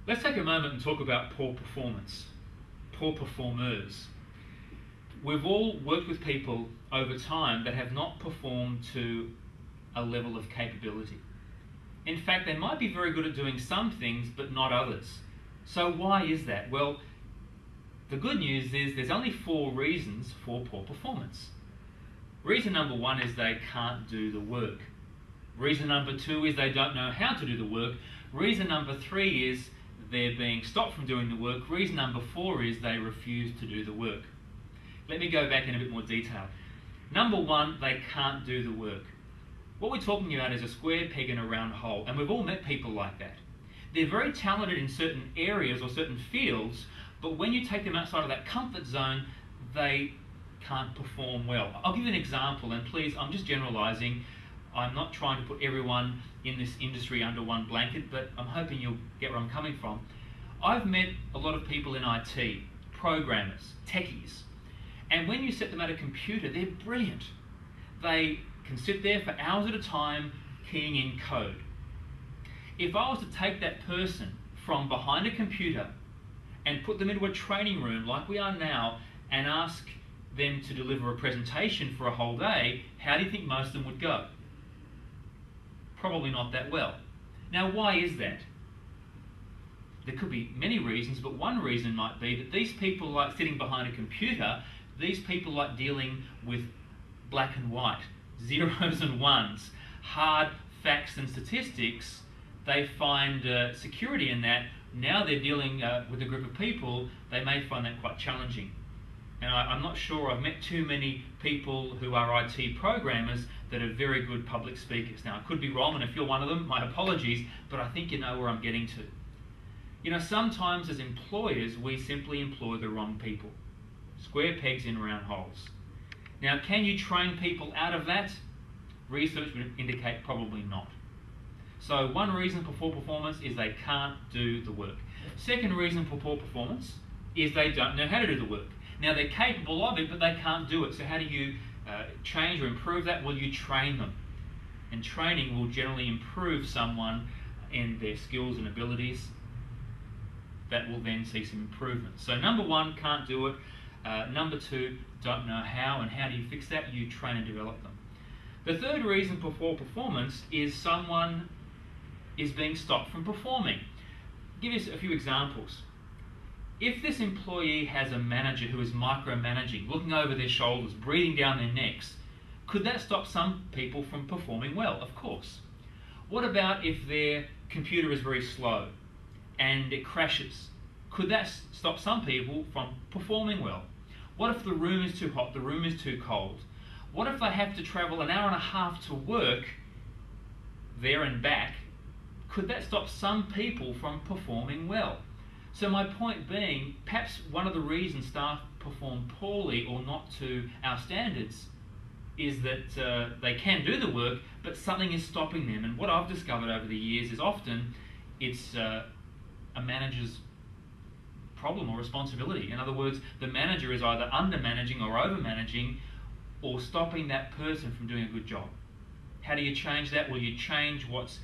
Let's take a moment and talk about poor performance, poor performers. We've all worked with people over time that have not performed to a level of capability. In fact, they might be very good at doing some things, but not others. So why is that? Well, the good news is there's only 4 reasons for poor performance. Reason number 1 is they can't do the work. Reason number 2 is they don't know how to do the work. Reason number 3 is they're being stopped from doing the work. Reason number 4 is they refuse to do the work. Let me go back in a bit more detail. Number 1, they can't do the work. What we're talking about is a square peg in a round hole, and we've all met people like that. They're very talented in certain areas or certain fields, but when you take them outside of that comfort zone, they can't perform well. I'll give you an example, and please, I'm just generalizing. I'm not trying to put everyone in this industry under one blanket, but I'm hoping you'll get where I'm coming from. I've met a lot of people in IT, programmers, techies, and when you set them at a computer, they're brilliant. They can sit there for hours at a time keying in code. If I was to take that person from behind a computer and put them into a training room like we are now and ask them to deliver a presentation for a whole day, how do you think most of them would go? Probably not that well. Now, why is that? There could be many reasons, but one reason might be that these people like sitting behind a computer, these people like dealing with black and white, zeros and ones, hard facts and statistics. They find security in that. Now they're dealing with a group of people, they may find that quite challenging. And I'm not sure I've met too many people who are IT programmers that are very good public speakers. Now, I could be wrong, and if you're one of them, my apologies, but I think you know where I'm getting to. You know, sometimes as employers, we simply employ the wrong people. Square pegs in round holes. Now, can you train people out of that? Research would indicate probably not. So one reason for poor performance is they can't do the work. Second reason for poor performance is they don't know how to do the work. Now, they're capable of it, but they can't do it. So how do you change or improve that? Well, you train them. And training will generally improve someone in their skills and abilities. That will then see some improvement. So number 1, can't do it. Number 2, don't know how. And how do you fix that? You train and develop them. The third reason for poor performance is someone is being stopped from performing. Give us a few examples. If this employee has a manager who is micromanaging, looking over their shoulders, breathing down their necks, could that stop some people from performing well? Of course. What about if their computer is very slow and it crashes? Could that stop some people from performing well? What if the room is too hot, the room is too cold? What if they have to travel an hour and a half to work there and back? Could that stop some people from performing well? So my point being, perhaps one of the reasons staff perform poorly or not to our standards is that they can do the work, but something is stopping them. And what I've discovered over the years is often it's a manager's problem or responsibility. In other words, the manager is either under-managing or over-managing or stopping that person from doing a good job. How do you change that? Well, you change what's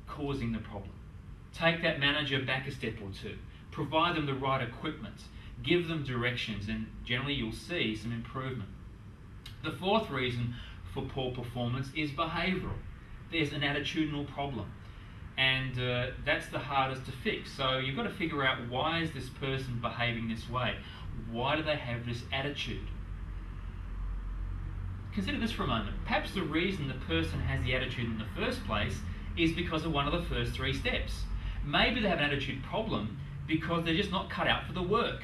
causing the problem. Take that manager back a step or 2. Provide them the right equipment. Give them directions, and generally you'll see some improvement. The fourth reason for poor performance is behavioural. There's an attitudinal problem, and that's the hardest to fix. So you've got to figure out, why is this person behaving this way? Why do they have this attitude? Consider this for a moment. Perhaps the reason the person has the attitude in the first place is because of one of the first 3 steps. Maybe they have an attitude problem because they're just not cut out for the work.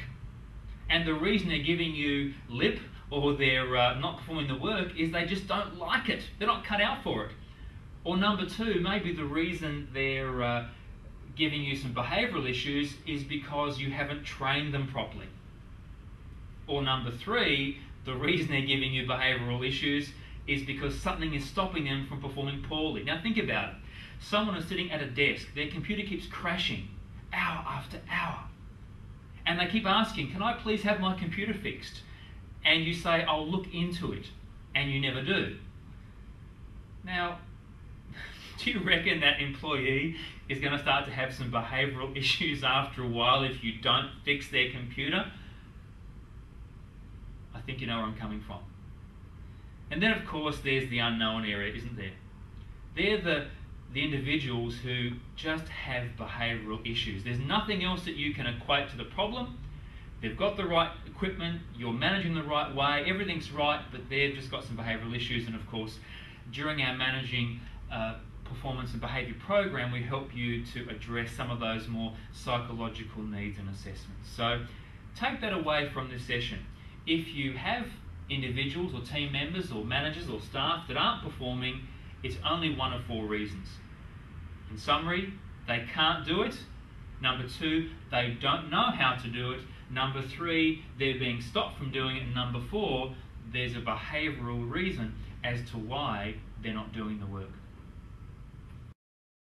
And the reason they're giving you lip or they're not performing the work is they just don't like it. They're not cut out for it. Or number 2, maybe the reason they're giving you some behavioural issues is because you haven't trained them properly. Or number 3, the reason they're giving you behavioural issues is because something is stopping them from performing poorly. Now think about it. Someone is sitting at a desk, their computer keeps crashing hour after hour. And they keep asking, can I please have my computer fixed? And you say, I'll look into it. And you never do. Now, Do you reckon that employee is going to start to have some behavioural issues after a while if you don't fix their computer? I think you know where I'm coming from. And then, of course, there's the unknown area, isn't there? They're the individuals who just have behavioural issues. There's nothing else that you can equate to the problem. They've got the right equipment, you're managing the right way, everything's right, but they've just got some behavioural issues. And of course, during our managing performance and behaviour program, we help you to address some of those more psychological needs and assessments. So take that away from this session. If you have individuals or team members or managers or staff that aren't performing, it's only one of 4 reasons. In summary, they can't do it. Number 2, they don't know how to do it. Number 3, they're being stopped from doing it. And number 4, there's a behavioural reason as to why they're not doing the work.